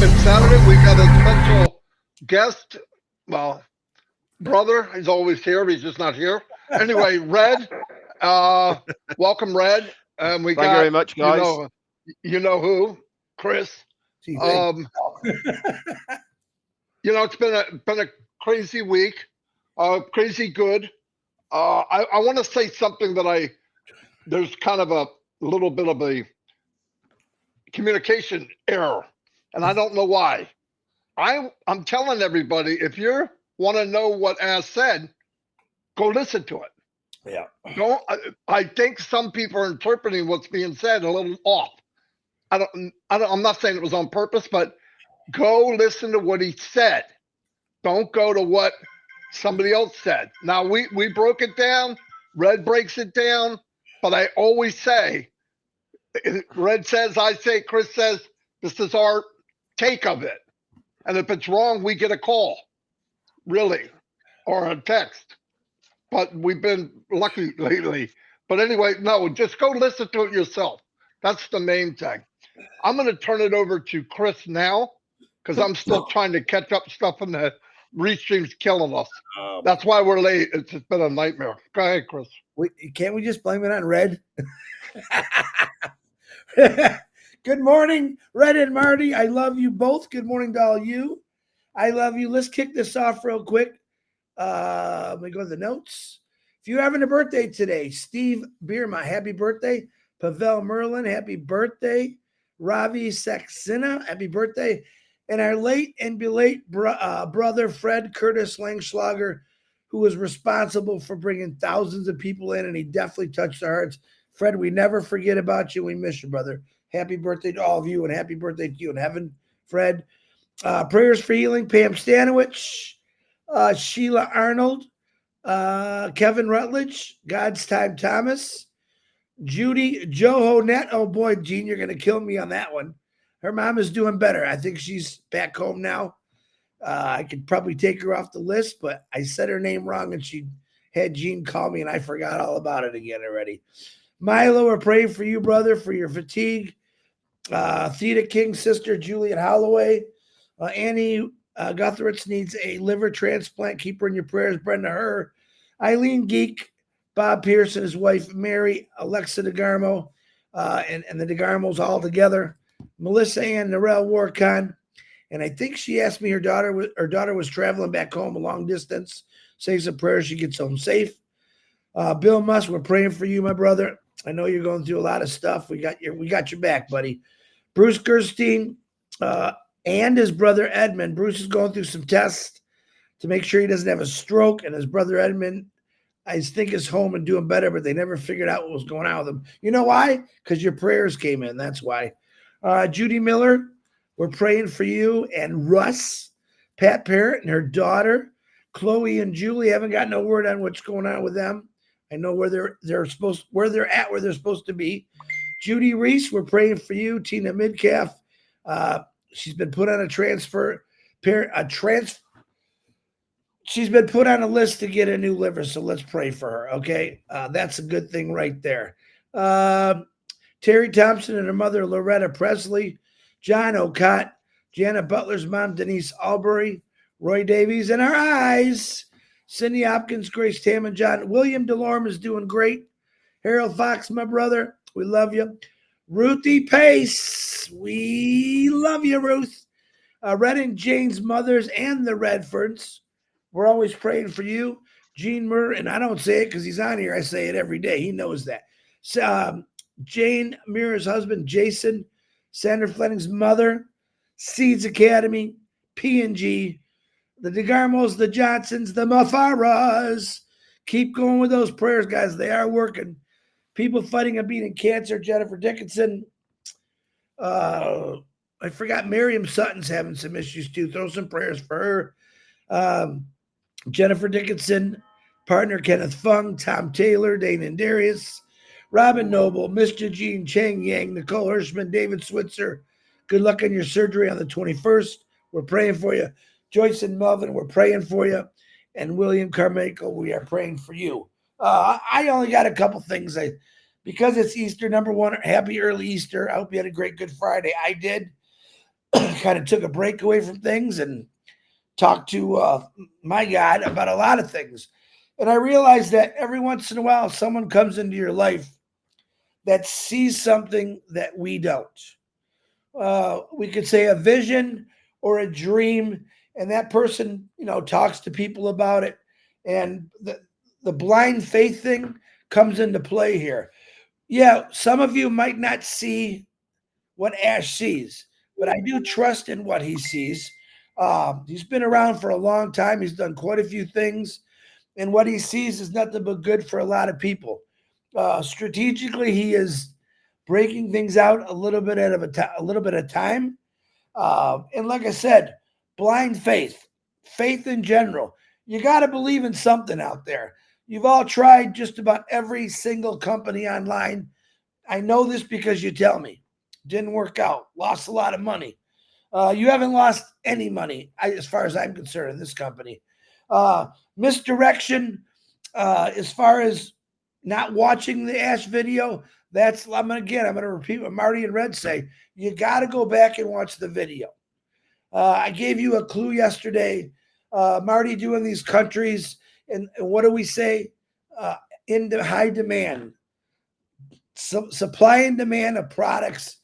It's Saturday. We got a special guest. Well, brother. He's always here, but he's just not here. Anyway, Red. Uh, welcome, Red. And we Thank you very got much, guys. you know who, Chris. Gee, thank Um, it's been a crazy week. Crazy good. I want to say something that there's kind of a little bit of a communication error, and I don't know why. I'm telling everybody, if you want to know what Ass said, go listen to it. Yeah. Don't. I think some people are interpreting what's being said a little off. I'm not saying it was on purpose, but go listen to what he said. Don't go to what somebody else said. Now we broke it down. Red breaks it down, but I always say, Red says, I say, Chris says, this is our take of it. And if it's wrong, we get a call, really, or a text. But we've been lucky lately. But anyway, no, just go listen to it yourself. That's the main thing. I'm going to turn it over to Chris now because I'm still trying to catch up stuff, and the restream's killing us. That's why we're late. It's just been a nightmare. Go ahead, Chris. Can't we just blame it on Red? Good morning, Red and Marty. I love you both. Good morning to all you. I love you. Let's kick this off real quick. Let me go to the notes. If you're having a birthday today, Steve Bierma, happy birthday. Pavel Merlin, happy birthday. Ravi Saxena, happy birthday. And our late and belated brother, Fred Curtis Langschlager, who was responsible for bringing thousands of people in, and he definitely touched our hearts. Fred, we never forget about you. We miss you, brother. Happy birthday to all of you, and happy birthday to you in heaven, Fred. Prayers for healing, Pam Stanowich, Sheila Arnold, Kevin Rutledge, God's Time Thomas, Judy Joho Net. Oh, boy, Gene, you're going to kill me on that one. Her mom is doing better. I think she's back home now. I could probably take her off the list, but I said her name wrong, and she had Gene call me, and I forgot all about it again already. Milo, we're praying for you, brother, for your fatigue. Theta King's sister, Juliet Holloway. Annie Gutheritz needs a liver transplant. Keep her in your prayers. Brenda Herr. Eileen Geek. Bob Pearson, his wife, Mary. Alexa DeGarmo. And the DeGarmos all together. Melissa Ann Narelle Warcon. And I think she asked me her daughter was traveling back home a long distance. Say some prayers she gets home safe. Bill Musk, we're praying for you, my brother. I know you're going through a lot of stuff. We got your back, buddy. Bruce Gerstein and his brother Edmund. Bruce is going through some tests to make sure he doesn't have a stroke. And his brother Edmund, I think, is home and doing better, but they never figured out what was going on with him. You know why? Because your prayers came in. That's why. Judy Miller, we're praying for you. And Russ, Pat Parrott and her daughter, Chloe and Julie, haven't got no word on what's going on with them. I know where they're supposed to be. Judy Reese, we're praying for you. Tina Midcalf, she's been put on she's been put on a list to get a new liver, so let's pray for her, okay? That's a good thing right there. Terry Thompson and her mother, Loretta Presley, John Ocott, Janet Butler's mom, Denise Albury, Roy Davies, and our eyes, Cindy Hopkins, Grace Tam, and John. William DeLorme is doing great. Harold Fox, my brother, we love you. Ruthie Pace, we love you, Ruth. Red and Jane's mothers and the Redfords, we're always praying for you. Gene Murr, and I don't say it because he's on here. I say it every day. He knows that. So, Jane Mirror's husband, Jason, Sandra Flenning's mother, Seeds Academy, P&G, the DeGarmos, the Johnsons, the Mafaras. Keep going with those prayers, guys. They are working. People fighting and beating cancer. Jennifer Dickinson. I forgot Miriam Sutton's having some issues too. Throw some prayers for her. Jennifer Dickinson, partner Kenneth Fung, Tom Taylor, Dane and Darius, Robin Noble, Mr. Jean Chang Yang, Nicole Hirschman, David Switzer. Good luck on your surgery on the 21st. We're praying for you. Joyce and Melvin, we're praying for you. And William Carmichael, we are praying for you. I only got a couple things. Because it's Easter, number one, happy early Easter. I hope you had a great Good Friday. I did. kind of took a break away from things and talked to my God about a lot of things. And I realized that every once in a while, someone comes into your life that sees something that we don't. We could say a vision or a dream, and that person, talks to people about it. And the blind faith thing comes into play here. Yeah, some of you might not see what Ash sees, but I do trust in what he sees. He's been around for a long time. He's done quite a few things, and what he sees is nothing but good for a lot of people. Strategically, he is breaking things out a little bit a little bit of time. And like I said, blind faith, faith in general. You got to believe in something out there. You've all tried just about every single company online. I know this because you tell me. Didn't work out. Lost a lot of money. You haven't lost any money, as far as I'm concerned, in this company. Misdirection, as far as not watching the Ash video, I'm going to repeat what Marty and Red say. You got to go back and watch the video. I gave you a clue yesterday. Marty doing these countries, and what do we say? In the high demand. Supply and demand of products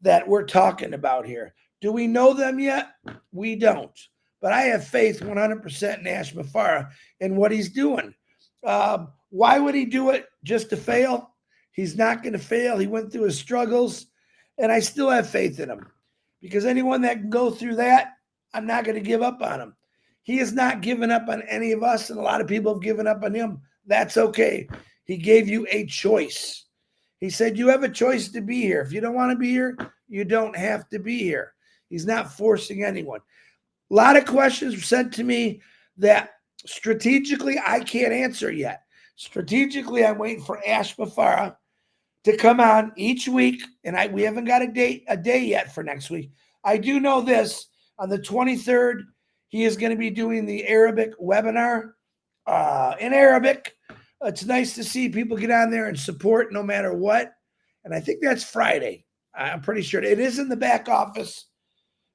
that we're talking about here. Do we know them yet? We don't. But I have faith 100% in Ash Mafara and what he's doing. Why would he do it just to fail? He's not going to fail. He went through his struggles, and I still have faith in him. Because anyone that can go through that, I'm not going to give up on him. He has not given up on any of us, and a lot of people have given up on him. That's okay. He gave you a choice. He said, you have a choice to be here. If you don't want to be here, you don't have to be here. He's not forcing anyone. A lot of questions were sent to me that strategically I can't answer yet. Strategically, I'm waiting for Ash Mafara to come on each week, and we haven't got a day yet for next week. I do know this. On the 23rd, he is going to be doing the Arabic webinar in Arabic. It's nice to see people get on there and support no matter what. And I think that's Friday. I'm pretty sure it is in the back office.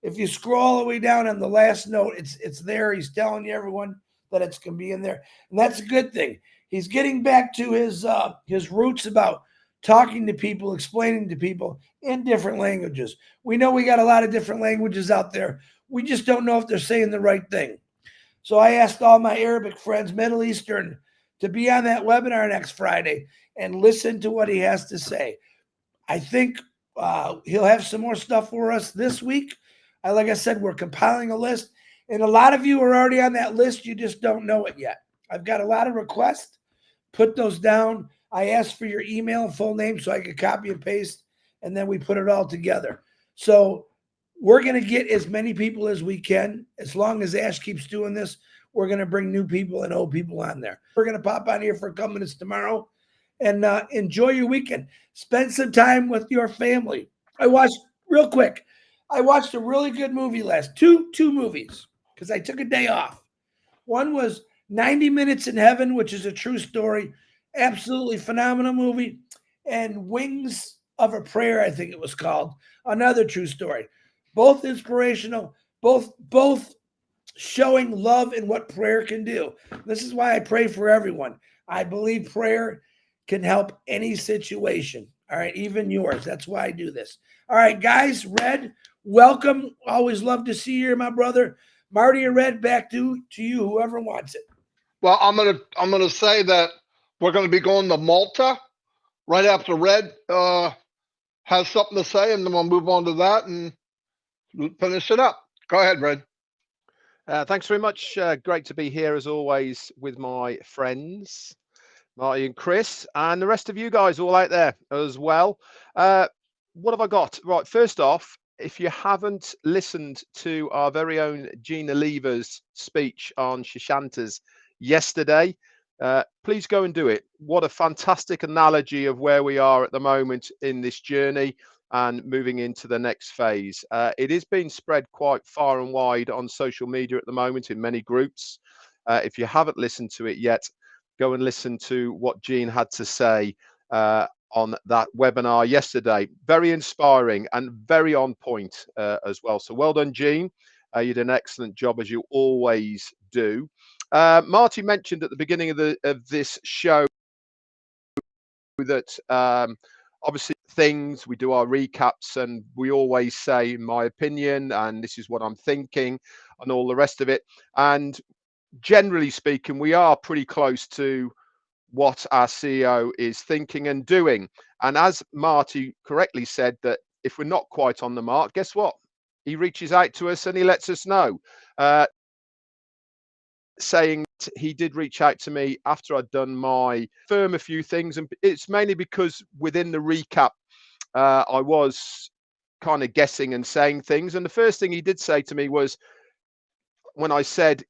If you scroll all the way down on the last note, it's there. He's telling you everyone that it's going to be in there. And that's a good thing. He's getting back to his roots about talking to people, explaining to people in different languages. We know we got a lot of different languages out there. We just don't know if they're saying the right thing. So I asked all my Arabic friends, Middle Eastern, to be on that webinar next Friday and listen to what he has to say. I think he'll have some more stuff for us this week. Like I said, we're compiling a list, and a lot of you are already on that list. You just don't know it yet. I've got a lot of requests. Put those down. I asked for your email and full name so I could copy and paste, and then we put it all together. So we're going to get as many people as we can. As long as Ash keeps doing this, we're going to bring new people and old people on there. We're going to pop on here for a couple minutes tomorrow and enjoy your weekend. Spend some time with your family. I watched a really good movie two movies because I took a day off. One was 90 Minutes in Heaven, which is a true story. Absolutely phenomenal movie. And Wings of a Prayer, I think it was called. Another true story. Both inspirational, both showing love and what prayer can do. This is why I pray for everyone. I believe prayer can help any situation. All right, even yours. That's why I do this. All right, guys, Red, welcome. Always love to see you, my brother. Marty or Red, back to you, whoever wants it. Well, I'm gonna say that we're gonna be going to Malta right after Red has something to say, and then we'll move on to that and finish it up. Go ahead, Red. Thanks very much. Great to be here as always with my friends, Marty and Chris, and the rest of you guys all out there as well. What have I got? Right, first off, if you haven't listened to our very own Gina Lever's speech on Shashantas yesterday, please go and do it. What a fantastic analogy of where we are at the moment in this journey and moving into the next phase. It is being spread quite far and wide on social media at the moment in many groups. If you haven't listened to it yet, go and listen to what Jean had to say on that webinar yesterday. Very inspiring and very on point as well. So well done, Gene. You did an excellent job, as you always do. Marty mentioned at the beginning of this show that obviously things, we do our recaps and we always say my opinion and this is what I'm thinking and all the rest of it. And generally speaking, we are pretty close to what our CEO is thinking and doing. And as Marty correctly said, that if we're not quite on the mark, guess what? He reaches out to us and he lets us know. Saying he did reach out to me after I'd done my firm a few things, and it's mainly because within the recap I was kind of guessing and saying things. And the first thing he did say to me was when I said,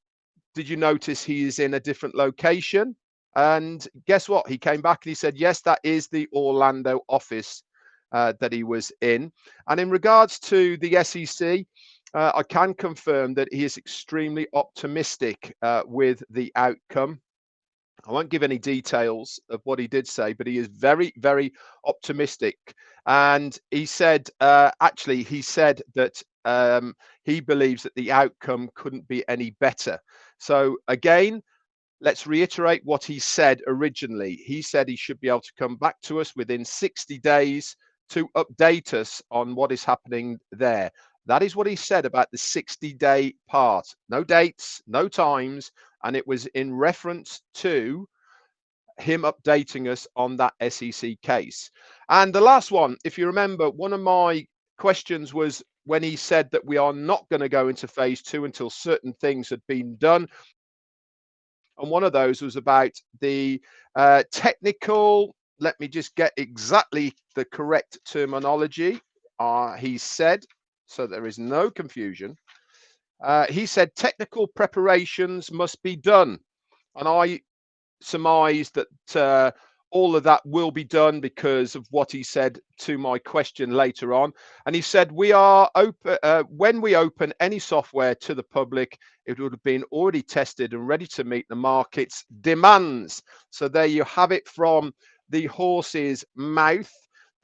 did you notice he is in a different location? And guess what? He came back and he said, yes, that is the Orlando office that he was in. And in regards to the SEC, I can confirm that he is extremely optimistic with the outcome. I won't give any details of what he did say, but he is very, very optimistic. And he said, actually, he said that he believes that the outcome couldn't be any better. So again, let's reiterate what he said originally. He said he should be able to come back to us within 60 days to update us on what is happening there. That is what he said about the 60-day part. No dates, no times, and it was in reference to him updating us on that SEC case. And the last one, if you remember, one of my questions was when he said that we are not going to go into phase 2 until certain things had been done. And one of those was about the technical, let me just get exactly the correct terminology. He said, so there is no confusion. He said technical preparations must be done. And I surmised that all of that will be done because of what he said to my question later on. And he said, we are open, when we open any software to the public, it would have been already tested and ready to meet the market's demands. So there you have it from the horse's mouth,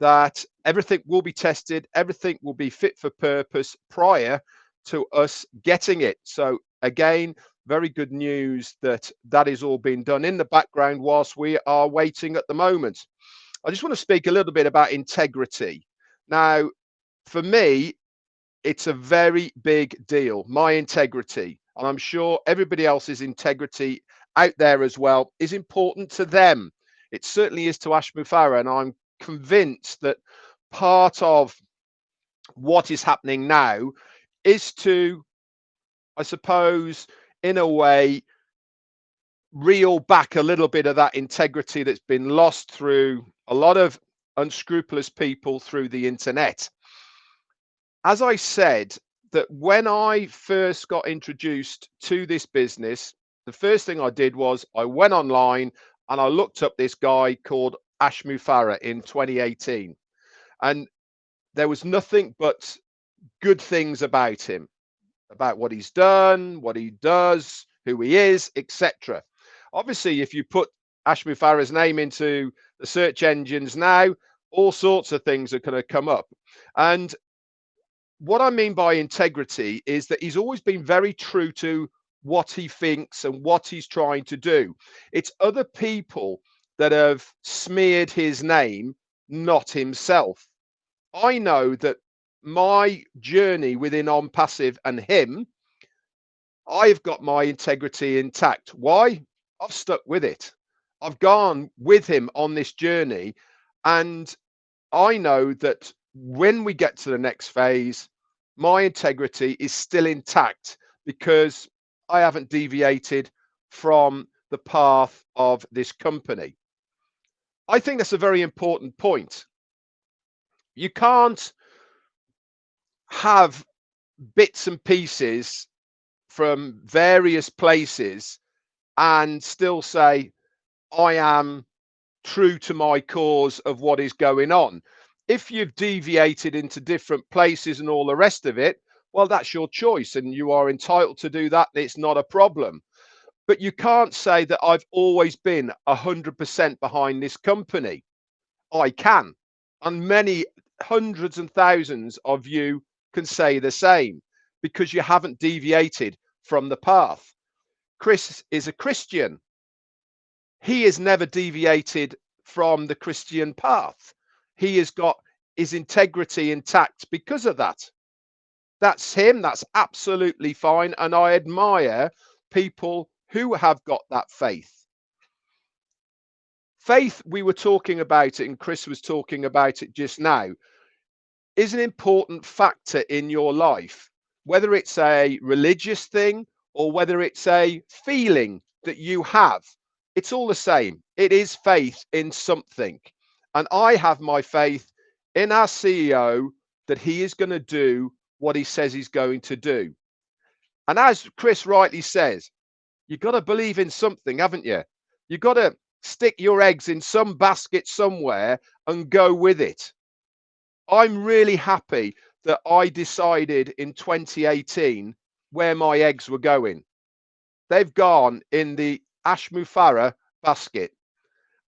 that everything will be tested, everything will be fit for purpose prior to us getting it. So again, very good news that that is all being done in the background whilst we are waiting at the moment. I just want to speak a little bit about integrity. Now, for me, it's a very big deal, my integrity. And I'm sure everybody else's integrity out there as well is important to them. It certainly is to Ash Mufareh, and I'm convinced that part of what is happening now is to, I suppose, in a way, reel back a little bit of that integrity that's been lost through a lot of unscrupulous people through the internet. As I said, that when I first got introduced to this business, the first thing I did was I went online and I looked up this guy called Ash Mufareh in 2018. And there was nothing but good things about him, about what he's done, what he does, who he is, etc. Obviously, if you put Ash Mufareh's name into the search engines now, all sorts of things are going to come up. And what I mean by integrity is that he's always been very true to what he thinks and what he's trying to do. It's other people that have smeared his name, not himself. I know that my journey within ONPASSIVE and him, I've got my integrity intact. Why? I've stuck with it. I've gone with him on this journey, and I know that when we get to the next phase, my integrity is still intact because I haven't deviated from the path of this company. I think that's a very important point. You can't have bits and pieces from various places and still say, I am true to my cause of what is going on. If you've deviated into different places and all the rest of it, well, that's your choice and you are entitled to do that. It's not a problem. But you can't say that I've always been 100% behind this company. I can. And many hundreds and thousands of you can say the same because you haven't deviated from the path. Chris is a Christian. He has never deviated from the Christian path. He has got his integrity intact because of that. That's him. That's absolutely fine. And I admire people who have got that faith. Faith, we were talking about it, and Chris was talking about it just now, is an important factor in your life, whether it's a religious thing or whether it's a feeling that you have. It's all the same. It is faith in something. And I have my faith in our CEO that he is going to do what he says he's going to do. And as Chris rightly says, you've got to believe in something, haven't you? You've got to stick your eggs in some basket somewhere and go with it. I'm really happy that I decided in 2018 where my eggs were going. They've gone in the Ashmufara basket,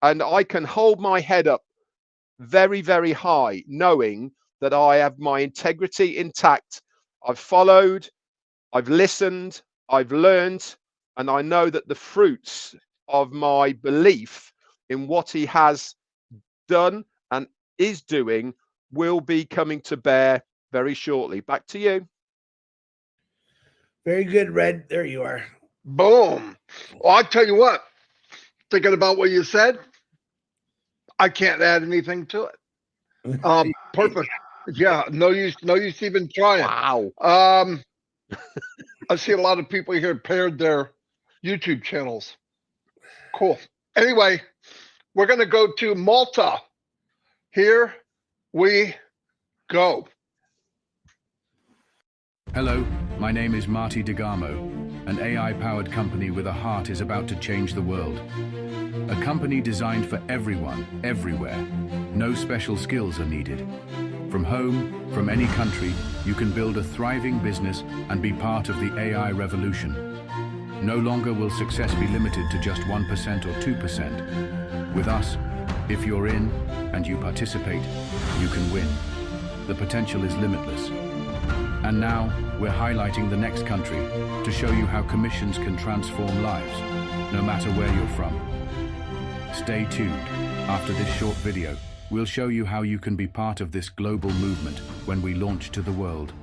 and I can hold my head up very, very high, knowing that I have my integrity intact. I've followed, I've listened, I've learned, and I know that the fruits of my belief in what he has done and is doing will be coming to bear very shortly. Back to you. Very good, Red. There you are. Boom. Well, I'll tell you what, thinking about what you said, I can't add anything to it. Perfect. Yeah, no use even trying. Wow. I see a lot of people here paired their YouTube channels. Cool. Anyway, we're going to go to Malta. Here we go. Hello, my name is Marty DeGamo. An AI-powered company with a heart is about to change the world. A company designed for everyone, everywhere. No special skills are needed. From home, from any country, you can build a thriving business and be part of the AI revolution. No longer will success be limited to just 1% or 2%. With us, if you're in and you participate, you can win. The potential is limitless. And now, we're highlighting the next country to show you how commissions can transform lives, no matter where you're from. Stay tuned. After this short video, we'll show you how you can be part of this global movement when we launch to the world.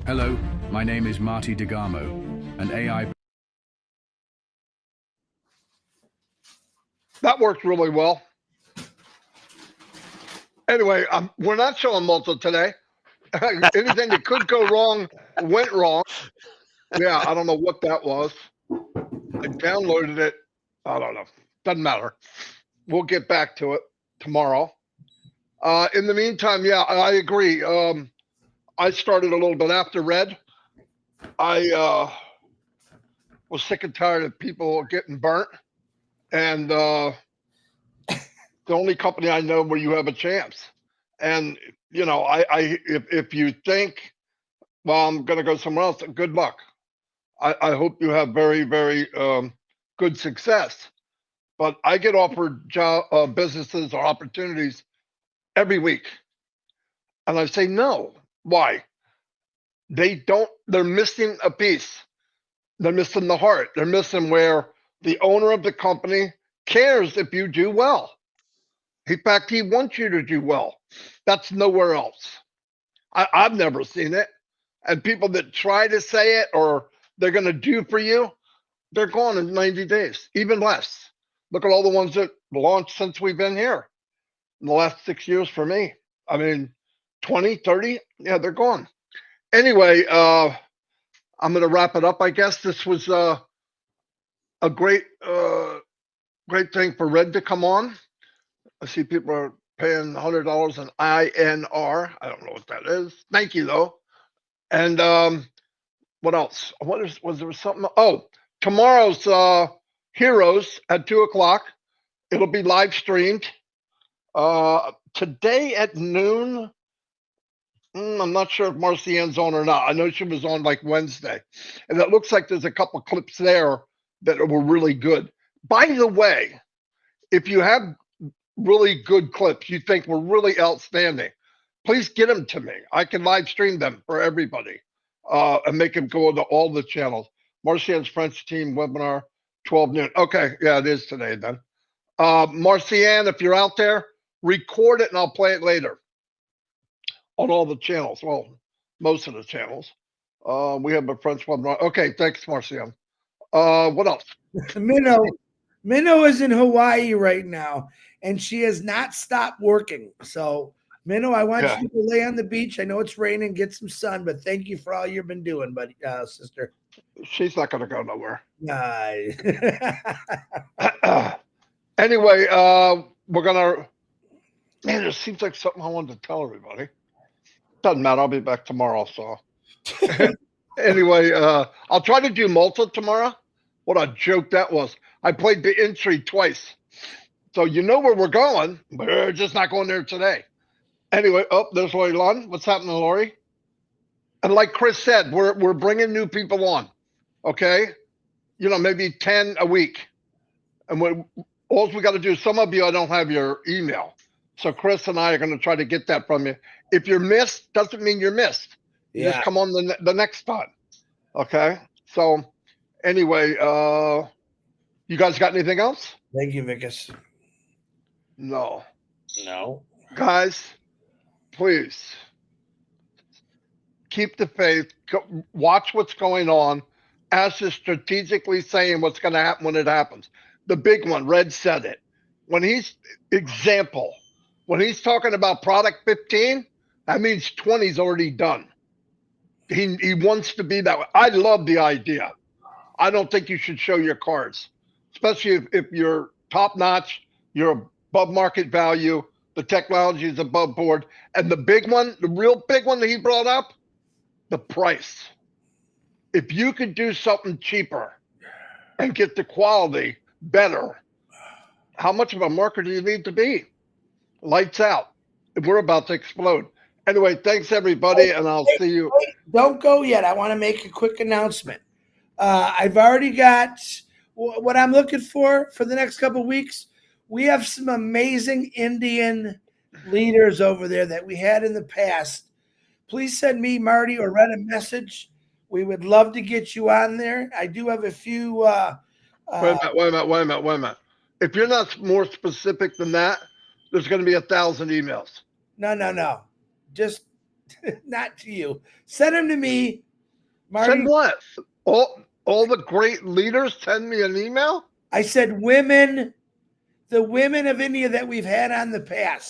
Hello, my name is Marty DeGamo, an AI... That worked really well. Anyway, we're not showing Malta today. Anything that could go wrong went wrong. Yeah, I don't know what that was. I downloaded it. I don't know. Doesn't matter. We'll get back to it tomorrow. In the meantime, yeah, I agree. I started a little bit after Red. I was sick and tired of people getting burnt. And the only company I know where you have a chance. And, you know, if you think, well, I'm going to go somewhere else, good luck. I hope you have very, very good success. But I get offered businesses or opportunities every week. And I say, no. Why? They're missing a piece. They're missing the heart. They're missing where the owner of the company cares if you do well. In fact, he wants you to do well. That's nowhere else. I've never seen it. And people that try to say it or they're going to do for you, they're gone in 90 days, even less. Look at all the ones that launched since we've been here in the last 6 years for me. I mean, 20, 30, yeah, they're gone. Anyway, I'm going to wrap it up. I guess this was a great thing for Red to come on. I see people are paying $100 in INR. I don't know what that is. Thank you, though. And what else? Was there something? Oh, tomorrow's Heroes at 2:00. It'll be live streamed. Today at noon, I'm not sure if Marcy Ann's on or not. I know she was on like Wednesday. And it looks like there's a couple clips there that were really good. By the way, if you have really good clips you think were really outstanding, please get them to me. I can live stream them for everybody and make them go to all the channels. Marcy Ann's French team webinar, 12 noon. Okay, yeah, it is today then. Marcy Ann, if you're out there, record it and I'll play it later on all the channels. Well, most of the channels. We have a French webinar. Okay, thanks, Marcy Ann. What else? Minnow is in Hawaii right now, and she has not stopped working. So, Minnow, I want you to lay on the beach. I know it's raining, get some sun, but thank you for all you've been doing, buddy, sister. She's not going to go nowhere. Anyway, we're going to, man, it seems like something I wanted to tell everybody. Doesn't matter. I'll be back tomorrow. So anyway, I'll try to do Malta tomorrow. What a joke that was. I played the entry twice. So you know where we're going. We're just not going there today. Anyway, there's Lori Lund. What's happening, Lori? And like Chris said, we're bringing new people on. Okay? You know, maybe 10 a week. And all we got to do, some of you, I don't have your email. So Chris and I are going to try to get that from you. If you're missed, doesn't mean you're missed. You just come on the next time. Okay? So anyway, you guys got anything else? Thank you, Vicus. No. Guys, please keep the faith. Watch what's going on. As is strategically saying what's going to happen when it happens. The big one, Red said it. When he's talking about product 15, that means 20 is already done. He wants to be that way. I love the idea. I don't think you should show your cards, especially if you're top notch, you're above market value, the technology is above board. And the big one, the real big one that he brought up, the price. If you could do something cheaper and get the quality better, how much of a marker do you need to be? Lights out. We're about to explode. Anyway, thanks everybody, and I'll see you. Don't go yet. I want to make a quick announcement. I've already got what I'm looking for the next couple of weeks. We have some amazing Indian leaders over there that we had in the past. Please send me, Marty, or Red a message. We would love to get you on there. I do have a few. Wait a minute. If you're not more specific than that, there's going to be 1,000 emails. No. Just not to you. Send them to me, Marty. Send what? All the great leaders send me an email? I said women, the women of India that we've had on the past.